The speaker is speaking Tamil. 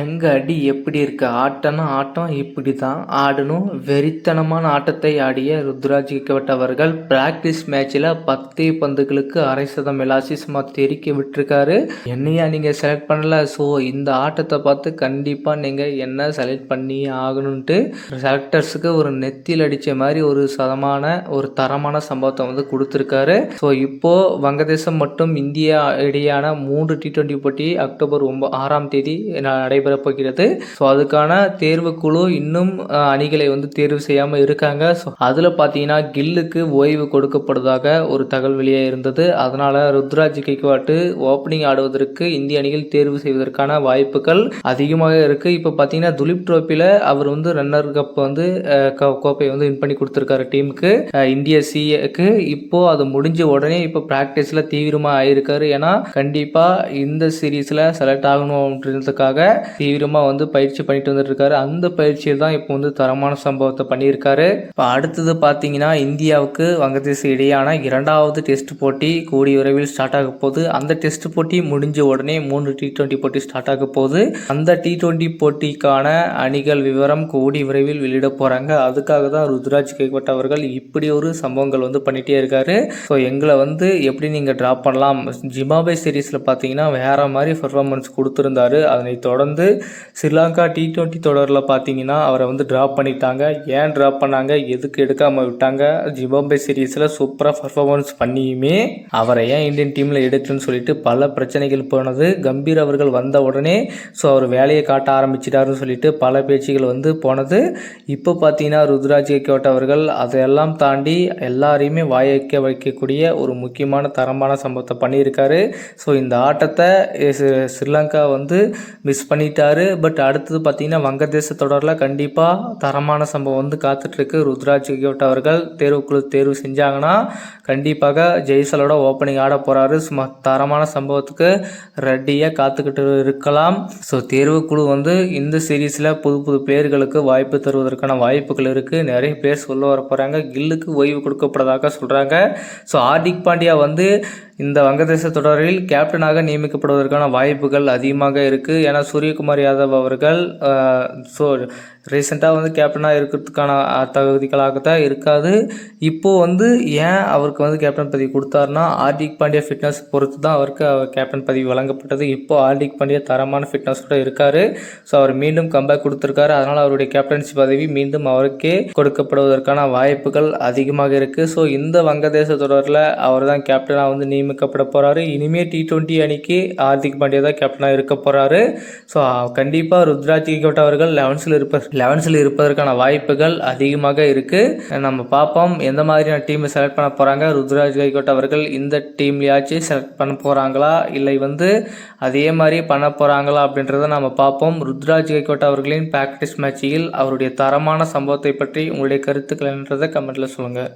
எங்க அடி எப்படி இருக்கு? ஆட்டம்னா ஆட்டம் இப்படித்தான் ஆடணும். வெறித்தனமான ஆட்டத்தை ஆடிய ருத்ராஜ் கிக்வட் அவர்கள் பிராக்டிஸ் மேட்ச்ல 10 பந்துகளுக்கு அரை சதம் விளாசி சும்மா தெறிக்க விட்டுருக்காரு. என்னையா நீங்க செலக்ட் பண்ணல? ஸோ இந்த ஆட்டத்தை பார்த்து கண்டிப்பா நீங்க என்ன செலக்ட் பண்ணியே ஆகணும்ன்ட்டு செலக்டர்ஸுக்கு ஒரு நெத்தியில் அடிச்ச மாதிரி ஒரு தரமான சம்பவத்தை வந்து கொடுத்துருக்காரு. ஸோ இப்போ வங்கதேசம் மற்றும் இந்தியா இடையான 3 T20 போட்டி அக்டோபர் 6ஆம் தேதி நடைபெறப் போகிறது. ஸோ அதுக்கான தேர்வுக்குழு இன்னும் அணிகளை வந்து தேர்வு செய்யாமல் இருக்காங்க. ஸோ அதில் பார்த்தீங்கன்னா கில்லுக்கு ஓய்வு கொடுக்கப்படுவதாக ஒரு தகவல் வெளியே இருந்தது. அதனால் ருத்ராஜ் கிக்வாட்டு ஓப்பனிங் ஆடுவதற்கு இந்திய அணிகள் தேர்வு செய்வதற்கான வாய்ப்புகள் அதிகமாக இருக்குது. இப்போ பார்த்தீங்கன்னா துலீப் ட்ரோஃபியில் அவர் வந்து ரன்னர் கப் வந்து கோப்பை வந்து வின் பண்ணி கொடுத்துருக்காரு டீமுக்கு, இந்திய சிஏக்கு. இப்போ அது முடிஞ்ச உடனே இப்போ ப்ராக்டிஸில் தீவிரமாக ஆயிருக்காரு. ஏன்னா கண்டிப்பாக இந்த சீரீஸில் செலக்ட் ஆகணும் அப்படின்றதுக்காக தீவிரமாக வந்து பயிற்சி பண்ணிட்டு வந்துட்டு இருக்காரு. அந்த பயிற்சியில் தான் இப்போ வந்து தரமான சம்பவத்தை பண்ணியிருக்காரு. இப்போ அடுத்தது பார்த்தீங்கன்னா இந்தியாவுக்கு வங்கதேச இடையான 2வது டெஸ்ட் போட்டி கூடிய விரைவில் ஸ்டார்ட் ஆக போகுது. அந்த டெஸ்ட் போட்டி முடிஞ்ச உடனே 3 T20 போட்டி ஸ்டார்ட் ஆக போகுது. அந்த T20 போட்டிக்கான அணிகள் விவரம் கூடிய விரைவில் வெளியிட போறாங்க. அதுக்காக தான் ருத்ராஜ் கிக்வட் அவர்கள் இப்படி ஒரு சம்பவங்கள் வந்து பண்ணிட்டே இருக்காரு. ஸோ எங்களை வந்து எப்படி நீங்கள் ட்ராப் பண்ணலாம், ஜிம்பாப்வே சீரீஸில் பார்த்தீங்கன்னா வேற மாதிரி பர்ஃபார்மன்ஸ் கொடுத்துருந்தாரு. அதனை தொடர்ந்து ஸ்ரீலங்கா T20 தொடரில் பார்த்தீங்கன்னா அவரை வந்து ட்ராப் பண்ணிட்டாங்க. ஏன் ட்ராப் பண்ணாங்க, எதுக்கு எடுக்காமல் விட்டாங்க? ஜிம்பாப்வே சீரீஸில் சூப்பராக பர்ஃபார்மன்ஸ் பண்ணியுமே அவரை ஏன் இந்தியன் டீமில் எடுத்துன்னு சொல்லிட்டு பல பிரச்சனைகள் போனது. கம்பீர் அவர்கள் வந்த உடனே ஸோ அவர் வேலையை காட்ட ஆரம்பிச்சிட்டாருன்னு சொல்லிட்டு பல பேச்சுகள் வந்து போனது. இப்போ பார்த்தீங்கன்னா ருத்ராஜ் கிக்வட் அவர்கள் அதையெல்லாம் தாண்டி எல்லாரையுமே வைக்கக்கூடிய ஒரு முக்கியமான தரமான சம்பவத்தை பண்ணியிருக்காரு. ஸோ இந்த ஆட்டத்தை ஸ்ரீலங்கா வந்து மிஸ் பண்ணிட்டாரு. பட் அடுத்தது பார்த்தீங்கன்னா வங்கதேச தொடரில் கண்டிப்பாக தரமான சம்பவம் வந்து காத்துட்ருக்கு. ருத்ராஜ் கிக்வட் அவர்கள் தேர்வுக்குழு தேர்வு செஞ்சாங்கன்னா கண்டிப்பாக ஜெய்சலோட ஓப்பனிங் ஆட போகிறாரு. சும்மா தரமான சம்பவத்துக்கு ரெடியாக காத்துக்கிட்டு இருக்கலாம். ஸோ தேர்வுக்குழு வந்து இந்த சீரீஸில் புது பிளேயர்களுக்கு வாய்ப்பு தருவதற்கான வாய்ப்புகள் இருக்குது. நிறைய பேர் சொல்ல வர போகிறாங்க. கில்லுக்கு ஓய்வு கொடுக்கப்படுவதாக சொல்கிறாங்க. ஸோ ஹார்திக் பாண்டியா வந்து இந்த வங்கதேச தொடரில் கேப்டனாக நியமிக்கப்படுவதற்கான வாய்ப்புகள் அதிகமாக இருக்குது. ஏன்னா சூரியகுமார் யாதவ் அவர்கள் ஸோ ரீசெண்டாக வந்து கேப்டனாக இருக்கிறதுக்கான தகுதிகளாக தான் இருக்காது. இப்போது வந்து ஏன் அவருக்கு வந்து கேப்டன் பதவி கொடுத்தாருன்னா ஹார்திக் பாண்டியா ஃபிட்னஸ் பொறுத்து தான் அவருக்கு கேப்டன் பதவி வழங்கப்பட்டது. இப்போது ஹார்திக் பாண்டியா தரமான ஃபிட்னஸோடு இருக்கார். ஸோ அவர் மீண்டும் கம்பேக் கொடுத்துருக்காரு. அதனால் அவருடைய கேப்டன்சி பதவி மீண்டும் அவருக்கே கொடுக்கப்படுவதற்கான வாய்ப்புகள் அதிகமாக இருக்குது. ஸோ இந்த வங்கதேச தொடரில் அவர் தான் கேப்டனாக வந்து நியமிக்கப்பட போகிறாரு. இனிமேல் T20 அணிக்கு ஹார்திக் பாண்டியா தான் கேப்டனாக இருக்க போகிறாரு. ஸோ கண்டிப்பாக ருத்ராஜ் கிக்வட் அவர்கள் 11ல் இருப்பதற்கான வாய்ப்புகள் அதிகமாக இருக்குது. நம்ம பார்ப்போம் எந்த மாதிரியான டீமை செலக்ட் பண்ண போகிறாங்க. ருத்ராஜ் கிக்வட் அவர்கள் இந்த டீம்லையாச்சும் செலக்ட் பண்ண போகிறாங்களா, இல்லை வந்து அதே மாதிரி பண்ண போகிறாங்களா அப்படின்றத நம்ம பார்ப்போம். ருத்ராஜ் கிக்வட் அவர்களின் ப்ராக்டிஸ் மேட்சில் அவருடைய தரமான சம்பவத்தை பற்றி உங்களுடைய கருத்துக்கள் என்றதை கமெண்ட்டில் சொல்லுங்கள்.